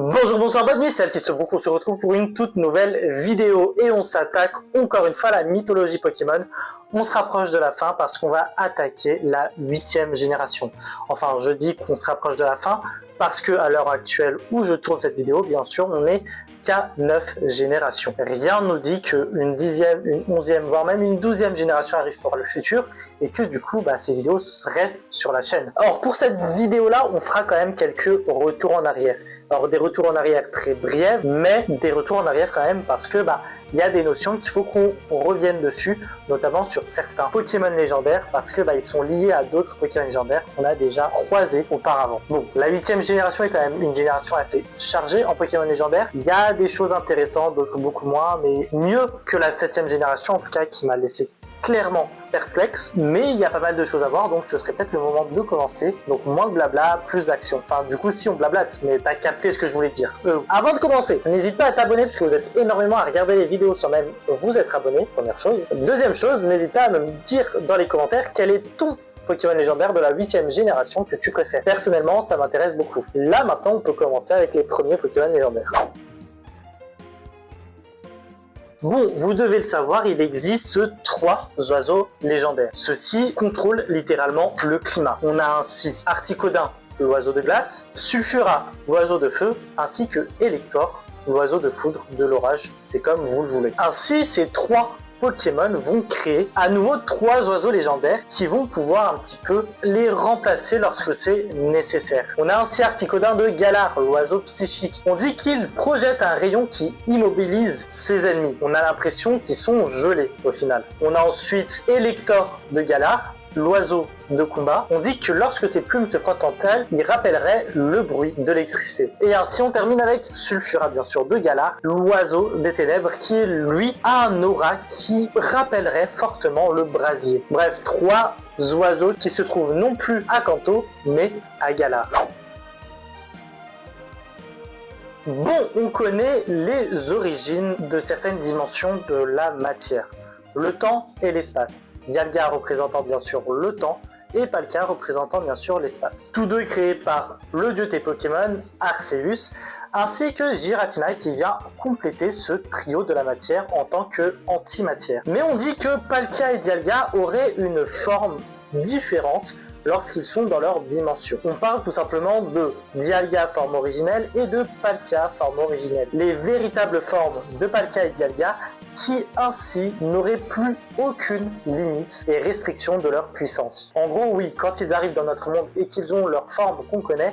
Bonjour, bonsoir, bonne nuit, c'est Altiste Brook, on se retrouve pour une toute nouvelle vidéo et on s'attaque encore une fois à la mythologie Pokémon. On se rapproche de la fin parce qu'on va attaquer la 8e génération. Enfin, je dis qu'on se rapproche de la fin parce que à l'heure actuelle où je tourne cette vidéo, bien sûr, on est qu'à 9 générations. Rien ne nous dit qu'une 10e, une 11e, voire même une 12e génération arrive pour le futur et que du coup, ces vidéos restent sur la chaîne. Alors pour cette vidéo-là, on fera quand même quelques retours en arrière. Alors des retours en arrière très brefs, mais des retours en arrière quand même parce que il y a des notions qu'il faut qu'on revienne dessus, notamment sur certains Pokémon légendaires parce que ils sont liés à d'autres Pokémon légendaires qu'on a déjà croisés auparavant. Bon, la 8e génération est quand même une génération assez chargée en Pokémon légendaires. Il y a des choses intéressantes, d'autres beaucoup moins, mais mieux que la 7e génération en tout cas qui m'a laissé clairement perplexe, mais il y a pas mal de choses à voir, donc ce serait peut-être le moment de commencer. Donc moins de blabla, plus d'action. Enfin du coup si on blablate, mais t'as capté ce que je voulais dire. Avant de commencer, n'hésite pas à t'abonner parce que vous êtes énormément à regarder les vidéos sans même vous être abonné, première chose. Deuxième chose, n'hésite pas à me dire dans les commentaires quel est ton Pokémon légendaire de la 8e génération que tu préfères. Personnellement, ça m'intéresse beaucoup. Là maintenant on peut commencer avec les premiers Pokémon légendaires. Bon, vous devez le savoir, il existe 3 oiseaux légendaires. Ceux-ci contrôlent littéralement le climat. On a ainsi Articodin, l'oiseau de glace, Sulfura, l'oiseau de feu, ainsi que Elector, l'oiseau de foudre, de l'orage, c'est comme vous le voulez. Ainsi, ces 3 Pokémon vont créer à nouveau 3 oiseaux légendaires qui vont pouvoir un petit peu les remplacer lorsque c'est nécessaire. On a ainsi Articodin de Galar, l'oiseau psychique. On dit qu'il projette un rayon qui immobilise ses ennemis. On a l'impression qu'ils sont gelés au final. On a ensuite Elector de Galar, l'oiseau de combat. On dit que lorsque ses plumes se frottent entre elles, il rappellerait le bruit de l'électricité. Et ainsi on termine avec Sulfura bien sûr de Galar, l'oiseau des ténèbres qui lui a un aura qui rappellerait fortement le brasier. Bref, 3 oiseaux qui se trouvent non plus à Kanto mais à Galar. Bon, on connaît les origines de certaines dimensions de la matière, le temps et l'espace. Dialga représentant bien sûr le temps et Palkia représentant bien sûr l'espace. Tous deux créés par le dieu des Pokémon, Arceus, ainsi que Giratina qui vient compléter ce trio de la matière en tant qu'antimatière. Mais on dit que Palkia et Dialga auraient une forme différente lorsqu'ils sont dans leur dimension. On parle tout simplement de Dialga forme originelle et de Palkia forme originelle. Les véritables formes de Palkia et Dialga qui ainsi n'auraient plus aucune limite et restriction de leur puissance. En gros, oui, quand ils arrivent dans notre monde et qu'ils ont leur forme qu'on connaît,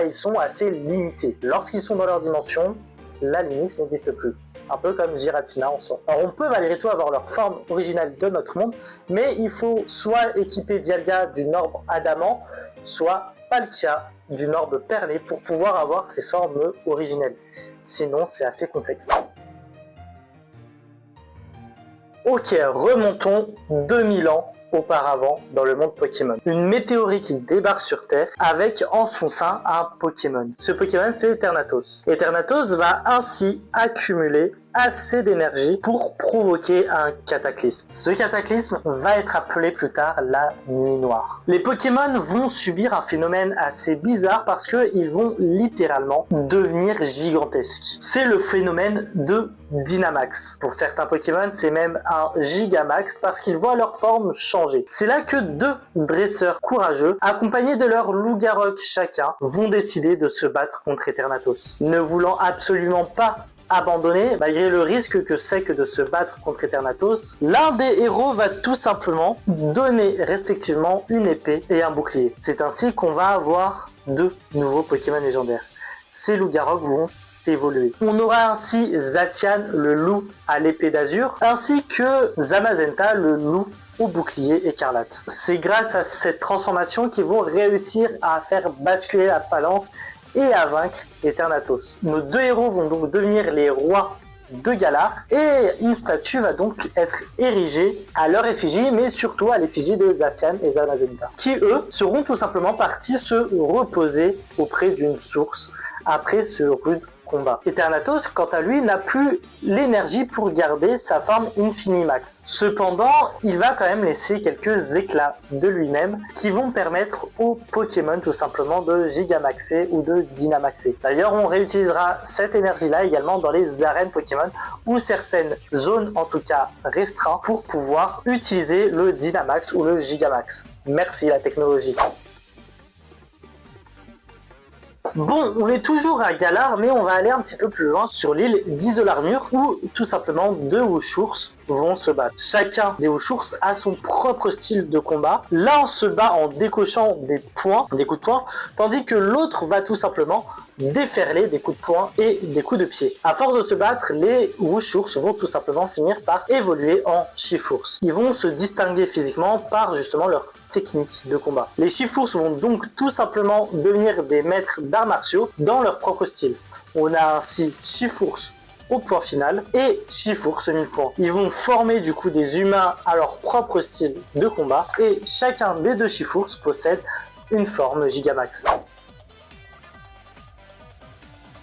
ils sont assez limités. Lorsqu'ils sont dans leur dimension, la limite n'existe plus. Un peu comme Giratina en soi. Alors on peut malgré tout avoir leur forme originale de notre monde, mais il faut soit équiper Dialga d'une orbe adamant, soit Palkia d'une orbe perlée pour pouvoir avoir ses formes originelles. Sinon, c'est assez complexe. Ok, remontons 2000 ans auparavant dans le monde Pokémon. Une météorite qui débarque sur Terre avec en son sein un Pokémon. Ce Pokémon c'est Eternatus. Eternatus va ainsi accumuler assez d'énergie pour provoquer un cataclysme. Ce cataclysme va être appelé plus tard la nuit noire. Les Pokémon vont subir un phénomène assez bizarre parce qu'ils vont littéralement devenir gigantesques. C'est le phénomène de Dynamax. Pour certains Pokémon, c'est même un Gigamax parce qu'ils voient leur forme changer. C'est là que 2 dresseurs courageux, accompagnés de leur loup-garok chacun, vont décider de se battre contre Eternatus. Ne voulant absolument pas abandonner, malgré le risque que c'est que de se battre contre Eternatus, l'un des héros va tout simplement donner respectivement une épée et un bouclier. C'est ainsi qu'on va avoir 2 nouveaux Pokémon légendaires. Ces loups-garok vont évoluer. On aura ainsi Zacian, le loup à l'épée d'azur, ainsi que Zamazenta, le loup au bouclier écarlate. C'est grâce à cette transformation qu'ils vont réussir à faire basculer la balance et à vaincre Eternatus. Nos 2 héros vont donc devenir les rois de Galar et une statue va donc être érigée à leur effigie, mais surtout à l'effigie de Zacian et Zamazenta, qui eux seront tout simplement partis se reposer auprès d'une source après ce rude combat. Eternatus, quant à lui, n'a plus l'énergie pour garder sa forme Infinimax. Cependant, il va quand même laisser quelques éclats de lui-même qui vont permettre aux Pokémon tout simplement de Gigamaxer ou de Dynamaxer. D'ailleurs, on réutilisera cette énergie-là également dans les arènes Pokémon ou certaines zones, en tout cas restreintes, pour pouvoir utiliser le Dynamax ou le Gigamax. Merci la technologie. Bon, on est toujours à Galar, mais on va aller un petit peu plus loin sur l'île d'Isolarmur, où tout simplement deux Wushours vont se battre. Chacun des Wushours a son propre style de combat. L'un se bat en décochant des points, des coups de poing, tandis que l'autre va tout simplement déferler des coups de poing et des coups de pied. À force de se battre, les Wushours vont tout simplement finir par évoluer en Shifours. Ils vont se distinguer physiquement par justement leur technique de combat. Les Shifours vont donc tout simplement devenir des maîtres d'arts martiaux dans leur propre style. On a ainsi Shifours au point final et Shifours 1000 points. Ils vont former du coup des humains à leur propre style de combat et chacun des deux Shifours possède une forme Gigamax.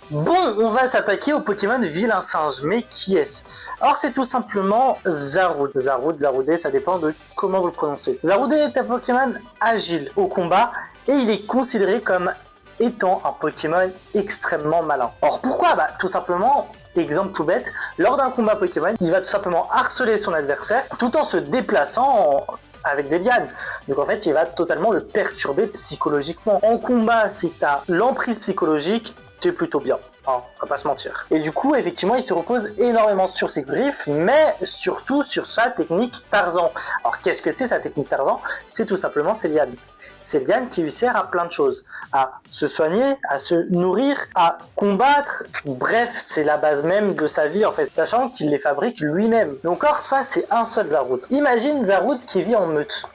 Bon, on va s'attaquer au Pokémon Vilain Singe, mais qui est-ce? Alors c'est tout simplement Zarude. Zarude, ça dépend de comment vous le prononcez. Zarude est un Pokémon agile au combat et il est considéré comme étant un Pokémon extrêmement malin. Alors pourquoi? Tout simplement, exemple tout bête, lors d'un combat Pokémon, il va tout simplement harceler son adversaire tout en se déplaçant avec des lianes. Donc en fait, il va totalement le perturber psychologiquement. En combat, si tu as l'emprise psychologique, t'es plutôt bien. On va pas se mentir. Et du coup, effectivement, il se repose énormément sur ses griffes, mais surtout sur sa technique Tarzan. Alors, qu'est-ce que c'est sa technique Tarzan? C'est tout simplement ses lianes. Ses lianes qui lui servent à plein de choses. À se soigner, à se nourrir, à combattre. Bref, c'est la base même de sa vie, en fait, sachant qu'il les fabrique lui-même. Donc, or, ça, c'est un seul Zarude. Imagine Zarude qui vit en meute.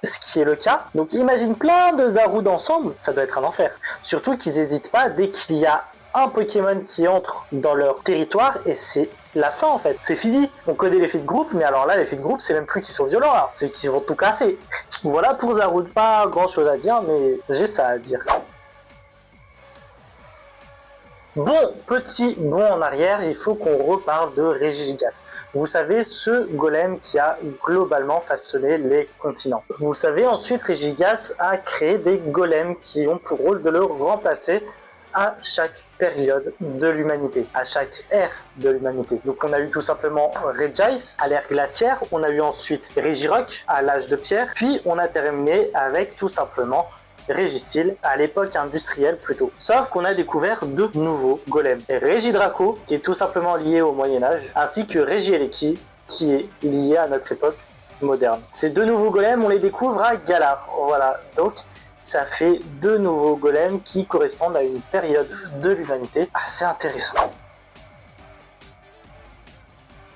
Ce qui est le cas. Donc imagine plein de Zarude ensemble, ça doit être un enfer. Surtout qu'ils n'hésitent pas dès qu'il y a un Pokémon qui entre dans leur territoire et c'est la fin en fait. C'est fini. On connaît l'effet de groupe, mais alors là l'effet de groupe c'est même plus qu'ils sont violents là, c'est qu'ils vont tout casser. Voilà pour Zarude, pas grand chose à dire mais j'ai ça à dire. Bon, petit bond en arrière, il faut qu'on reparle de Regigigas. Vous savez, ce golem qui a globalement façonné les continents. Vous savez, ensuite, Regigigas a créé des golems qui ont pour rôle de le remplacer à chaque période de l'humanité, à chaque ère de l'humanité. Donc on a eu tout simplement Regice à l'ère glaciaire, on a eu ensuite Regirock à l'âge de pierre, puis on a terminé avec tout simplement Registeel à l'époque industrielle plutôt. Sauf qu'on a découvert deux nouveaux golems. Regidraco, qui est tout simplement lié au Moyen-Âge, ainsi que Regieleki, qui est lié à notre époque moderne. Ces deux nouveaux golems, on les découvre à Galar. Voilà, donc ça fait deux nouveaux golems qui correspondent à une période de l'humanité assez intéressante.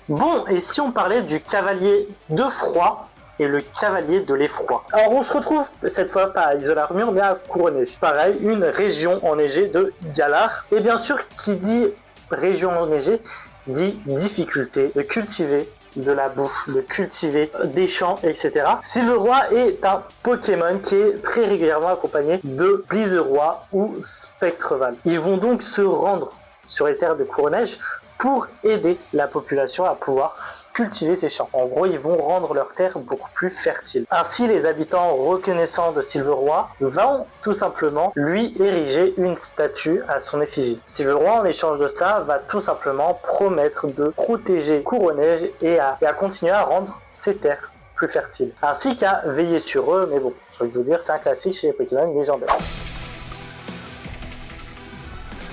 Bon, et si on parlait du cavalier de froid et le cavalier de l'effroi. Alors on se retrouve cette fois pas à Isolarmur mais à Courneige. Pareil, une région enneigée de Galar. Et bien sûr, qui dit région enneigée, dit difficulté de cultiver de la boue, de cultiver des champs, etc. Sylveroi est un Pokémon qui est très régulièrement accompagné de Blizzeroi ou Spectreval. Ils vont donc se rendre sur les terres de Courneige pour aider la population à pouvoir cultiver ces champs. En gros, ils vont rendre leurs terres beaucoup plus fertiles. Ainsi, les habitants reconnaissants de Sylveroi vont tout simplement lui ériger une statue à son effigie. Sylveroi, en échange de ça, va tout simplement promettre de protéger Courneige et à continuer à rendre ses terres plus fertiles. Ainsi qu'à veiller sur eux, mais bon, je vais vous dire, c'est un classique chez les Pokémon légendaires.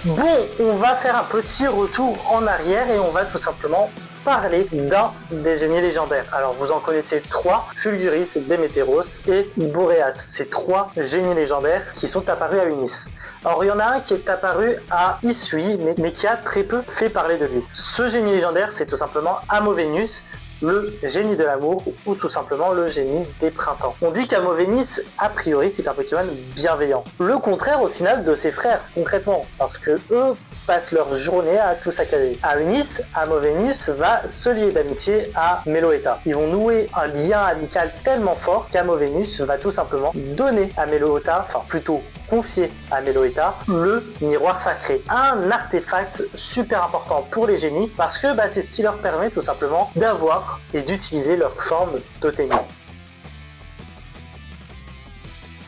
Bon, on va faire un petit retour en arrière et on va tout simplement parler d'un des génies légendaires. Alors vous en connaissez trois, Fulguris, Démétéros et Boréas. Ces trois génies légendaires qui sont apparus à Unis. Alors il y en a un qui est apparu à Isui, mais qui a très peu fait parler de lui. Ce génie légendaire, c'est tout simplement Amovenus, le génie de l'amour ou tout simplement le génie des printemps. On dit qu'Amovenus, a priori, c'est un Pokémon bienveillant. Le contraire au final de ses frères, concrètement, parce que eux passent leur journée à tout saccager. À Unis, Amovenus va se lier d'amitié à Meloetta. Ils vont nouer un lien amical tellement fort qu'Amovenus va tout simplement donner à Meloetta, enfin plutôt confié à Meloetta le miroir sacré. Un artefact super important pour les génies parce que c'est ce qui leur permet tout simplement d'avoir et d'utiliser leur forme totémique.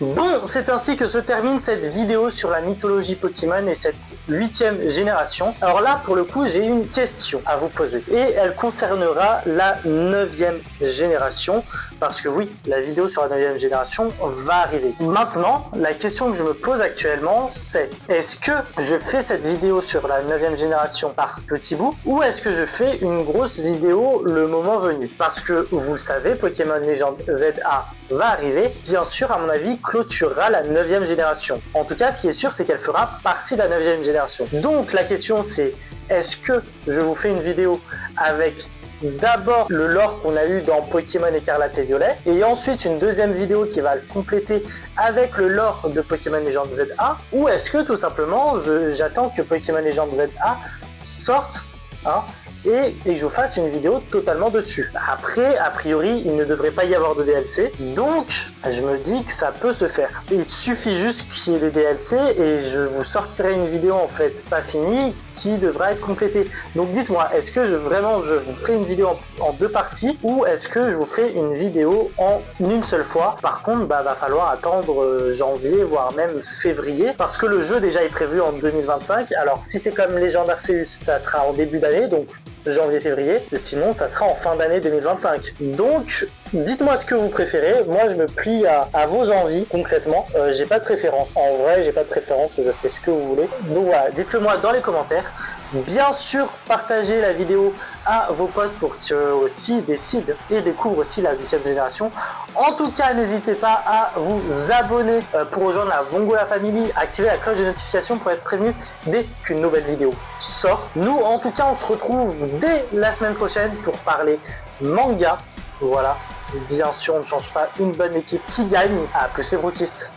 Bon, c'est ainsi que se termine cette vidéo sur la mythologie Pokémon et cette 8e génération. Alors là, pour le coup, j'ai une question à vous poser. Et elle concernera la 9e génération. Parce que oui, la vidéo sur la 9e génération va arriver. Maintenant, la question que je me pose actuellement, c'est est-ce que je fais cette vidéo sur la 9e génération par petits bouts ou est-ce que je fais une grosse vidéo le moment venu? Parce que, vous le savez, Pokémon Legend ZA va arriver, bien sûr, à mon avis, clôturera la 9e génération. En tout cas, ce qui est sûr, c'est qu'elle fera partie de la 9e génération. Donc, la question, c'est est-ce que je vous fais une vidéo avec d'abord le lore qu'on a eu dans Pokémon Écarlate et Violet, et ensuite une deuxième vidéo qui va le compléter avec le lore de Pokémon Legend ZA, ou est-ce que tout simplement, j'attends que Pokémon Legend ZA sorte, et que je vous fasse une vidéo totalement dessus. Après, a priori, il ne devrait pas y avoir de DLC, donc je me dis que ça peut se faire. Il suffit juste qu'il y ait des DLC et je vous sortirai une vidéo en fait pas finie qui devra être complétée. Donc dites-moi, est-ce que je vous fais une vidéo en 2 parties ou est-ce que je vous fais une vidéo en une seule fois? Par contre, va falloir attendre janvier, voire même février, parce que le jeu déjà est prévu en 2025. Alors si c'est comme Legend Arceus, ça sera en début d'année, donc janvier-février, sinon ça sera en fin d'année 2025. Donc dites-moi ce que vous préférez, moi je me plie à vos envies concrètement, j'ai pas de préférence, en vrai j'ai pas de préférence, je fais ce que vous voulez. Donc voilà, dites-le moi dans les commentaires. Bien sûr, partagez la vidéo à vos potes pour qu'eux aussi décident et découvrent aussi la 8e génération. En tout cas, n'hésitez pas à vous abonner pour rejoindre la Vongola Family, activer la cloche de notification pour être prévenu dès qu'une nouvelle vidéo sort. Nous, en tout cas, on se retrouve dès la semaine prochaine pour parler manga. Voilà. Bien sûr, on ne change pas une bonne équipe qui gagne. À plus les brokistes.